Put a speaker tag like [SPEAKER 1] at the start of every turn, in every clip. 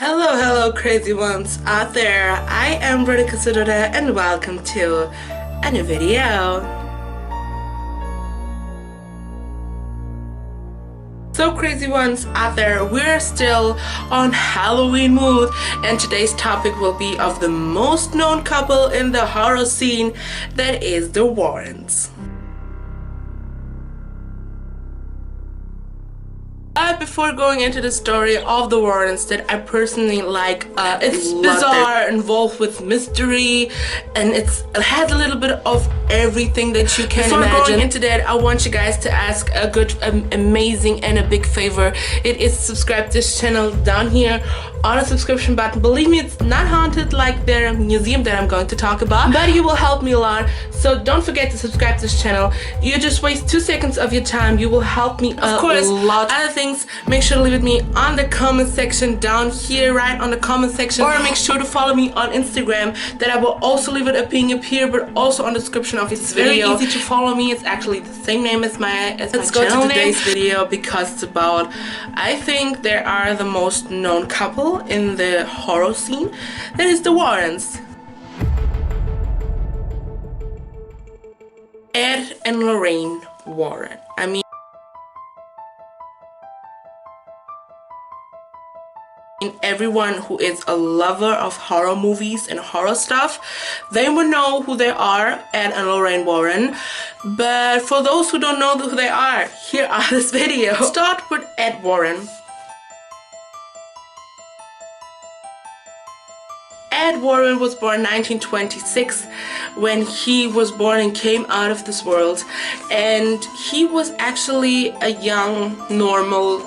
[SPEAKER 1] Hello crazy ones out there. I am BRONICA and welcome to a new video. So crazy ones out there, we're still on Halloween mood, and today's topic will be of the most known couple in the horror scene, that is the Warrens. Before going into the story of the Warrens that I personally like, it's bizarre, involved with mystery, and it has a little bit of everything that you can imagine. Before going into that, I want you guys to ask a good, amazing and a big favor. It is subscribe to this channel down here on a subscription button. Believe me, it's not haunted like their museum that I'm going to talk about, but you will help me a lot. So don't forget to subscribe to this channel. You just waste 2 seconds of your time. You will help me a lot. Other things, make sure to leave it me on the comment section down here, right on the comment section, or make sure to follow me on Instagram, that I will also leave it up here, but also on the description of this video. Very easy to follow me. It's actually the same name as my Let's go to today's video, because it's about, I think they are the most known couple in the horror scene, that is the Warrens. Ed and Lorraine Warren. I mean, everyone who is a lover of horror movies and horror stuff, they will know who they are, Ed and Lorraine Warren. But for those who don't know who they are, here are this video. Start with Ed Warren. Ed Warren was born 1926. When he was born and came out of this world, and he was actually a young, normal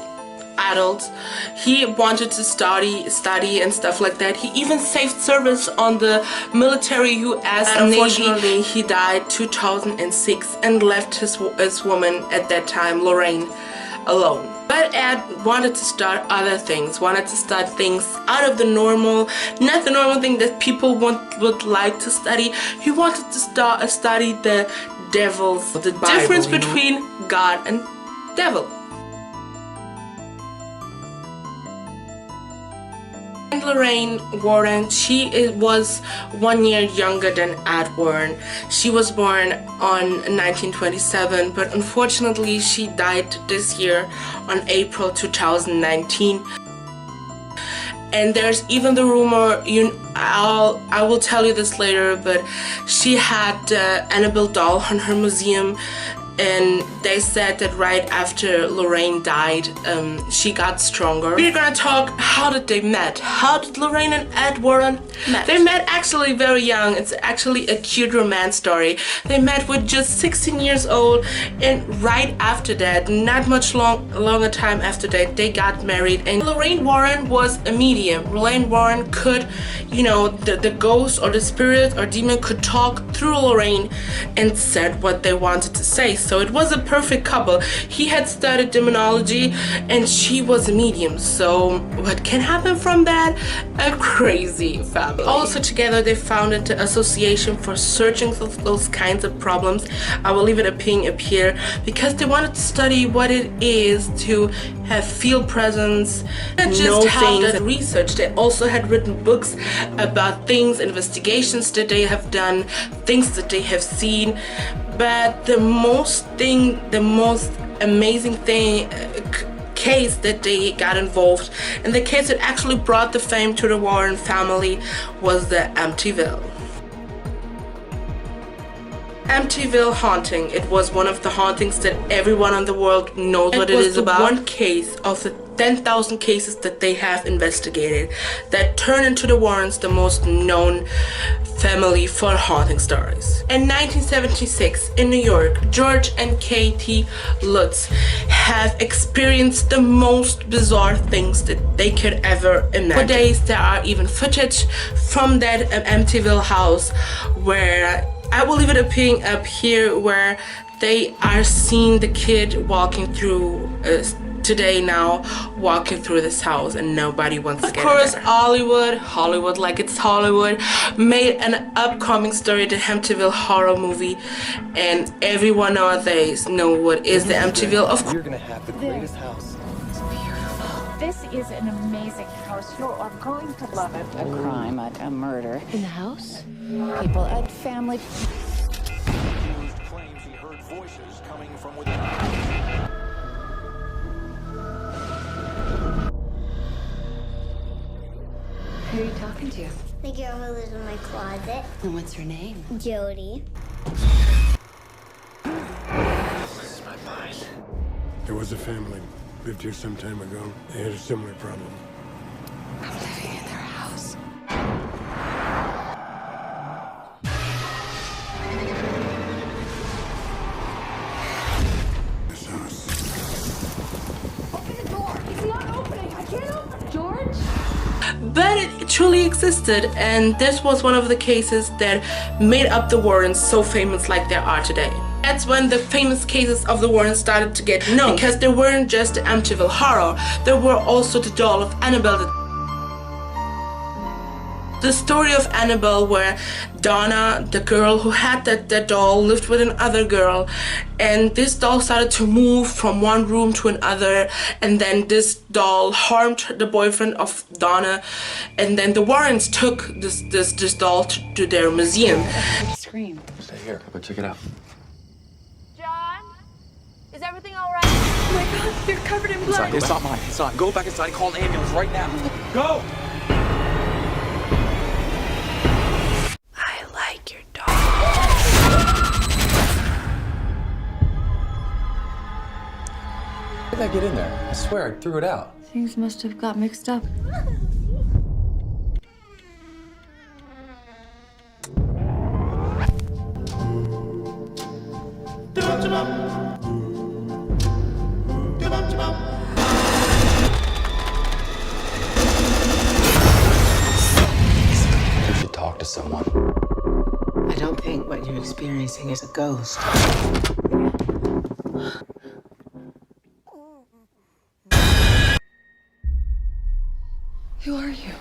[SPEAKER 1] adult. He wanted to study and stuff like that. He even saved service on the military US, and unfortunately he died 2006 and left his woman at that time, Lorraine, alone. But Ed wanted to start other things, wanted to start things out of the normal, not the normal thing that people would like to study. He wanted to study the devils, the Bible, difference between God and devil. And Lorraine Warren, she was 1 year younger than Ed Warren. She was born on 1927, but unfortunately she died this year on April 2019. And there's even the rumor, I will tell you this later, but she had Annabelle doll on her museum, and they said that right after Lorraine died, she got stronger. We're gonna talk, how did they met? How did Lorraine and Ed Warren met? They met actually very young. It's actually a cute romance story. They met with just 16 years old, and right after that, not much longer time after that, they got married. And Lorraine Warren was a medium. Lorraine Warren could, the ghost or the spirit or demon could talk through Lorraine and said what they wanted to say. So it was a perfect couple. He had studied demonology and she was a medium. So what can happen from that? A crazy family. Also together they founded the Association for Searching for those kinds of problems. I will leave it up here, because they wanted to study what it is to have field presence, and just have that research. They also had written books about things, investigations that they have done, things that they have seen. But the most amazing thing, case that they got involved, and the case that actually brought the fame to the Warren family, was the Amityville haunting. It was one of the hauntings that everyone in the world knows what it is about. One case of the 10,000 cases that they have investigated that turned into the Warrens the most known family for haunting stories. In 1976 in New York, George and Katie Lutz have experienced the most bizarre things that they could ever imagine. Nowadays there are even footage from that Amityville house, where I will leave it up here, where they are seeing the kid walking through today now, walking through this house, and nobody wants to get in there. Of course, Hollywood, like it's Hollywood, made an upcoming story, the Amityville horror movie, and everyone nowadays know what is the Amityville. Of course,
[SPEAKER 2] you're gonna have the greatest house. It's beautiful. This is an amazing house. You are going to love it. A crime, a murder.
[SPEAKER 3] In the house?
[SPEAKER 2] People, a family.
[SPEAKER 4] Accused claims he heard voices coming from within.
[SPEAKER 3] Who are you talking to?
[SPEAKER 5] The girl who lives in my closet.
[SPEAKER 3] And what's her name?
[SPEAKER 5] Jody.
[SPEAKER 4] This is my mind.
[SPEAKER 6] There was a family lived here some time ago. They had a similar problem.
[SPEAKER 3] I'm living in their house.
[SPEAKER 6] This house.
[SPEAKER 3] Open the door! It's not opening! I can't open it! George?
[SPEAKER 1] But it truly existed, and this was one of the cases that made up the Warrens so famous like they are today. That's when the famous cases of the Warrens started to get known, because there weren't just the Amityville Horror, there were also the doll of Annabelle. The story of Annabelle, where Donna, the girl who had that doll, lived with another girl, and this doll started to move from one room to another, and then this doll harmed the boyfriend of Donna, and then the Warrens took this doll to their museum.
[SPEAKER 2] Scream.
[SPEAKER 4] Stay here. Go check it out.
[SPEAKER 7] John? Is everything all right?
[SPEAKER 3] Oh my god, you're covered in blood.
[SPEAKER 4] It's not mine. It's not. Go back inside and call an ambulance right now. Go!
[SPEAKER 3] I like your dog.
[SPEAKER 4] How did that get in there? I swear I threw it out.
[SPEAKER 3] Things must have got mixed up.
[SPEAKER 4] You should talk to someone.
[SPEAKER 8] I don't think what you're experiencing is a ghost.
[SPEAKER 3] Who are you?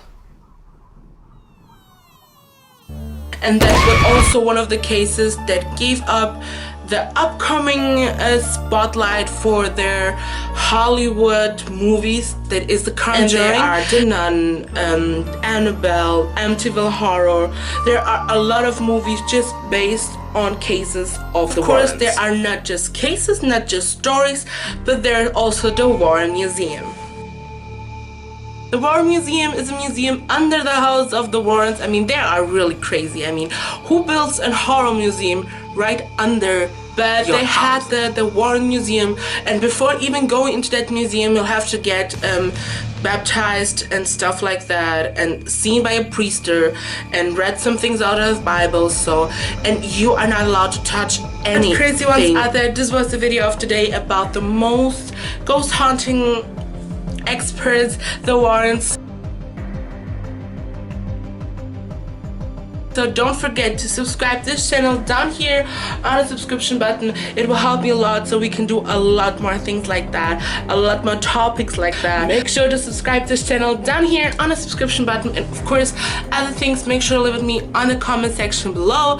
[SPEAKER 1] And that was also one of the cases that gave up the upcoming spotlight for their Hollywood movies. That is the Conjuring. And there are The Nun, Annabelle, Amityville Horror. There are a lot of movies just based on cases of the Warrens. Of course, there are not just cases, not just stories, but there are also the Warren Museum. The Warren Museum is a museum under the house of the Warrens. I mean, they are really crazy. I mean, who builds a horror museum right under? But they had the Warren Museum, and before even going into that museum, you'll have to get baptized and stuff like that, and seen by a priester, and read some things out of the Bible. So, and you are not allowed to touch anything. Crazy ones out there. This was the video of today about the most ghost haunting experts, the Warrens. So don't forget to subscribe to this channel down here on the subscription button. It will help me a lot, so we can do a lot more things like that, a lot more topics like that. Make sure to subscribe to this channel down here on the subscription button, and of course other things, make sure to leave with me on the comment section below.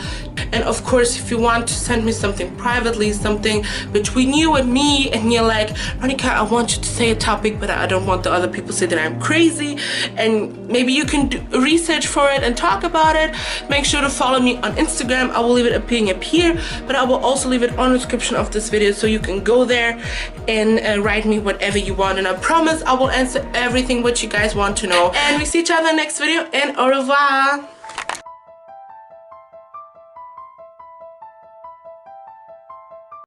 [SPEAKER 1] And of course, if you want to send me something privately, something between you and me, and you're like, BRONICA, I want you to say a topic, but I don't want the other people to say that I'm crazy, and maybe you can do research for it and talk about it, make sure to follow me on Instagram. I will leave it appearing up here, but I will also leave it on the description of this video, so you can go there and write me whatever you want, and I promise I will answer everything what you guys want to know. And we see each other in the next video, and au revoir.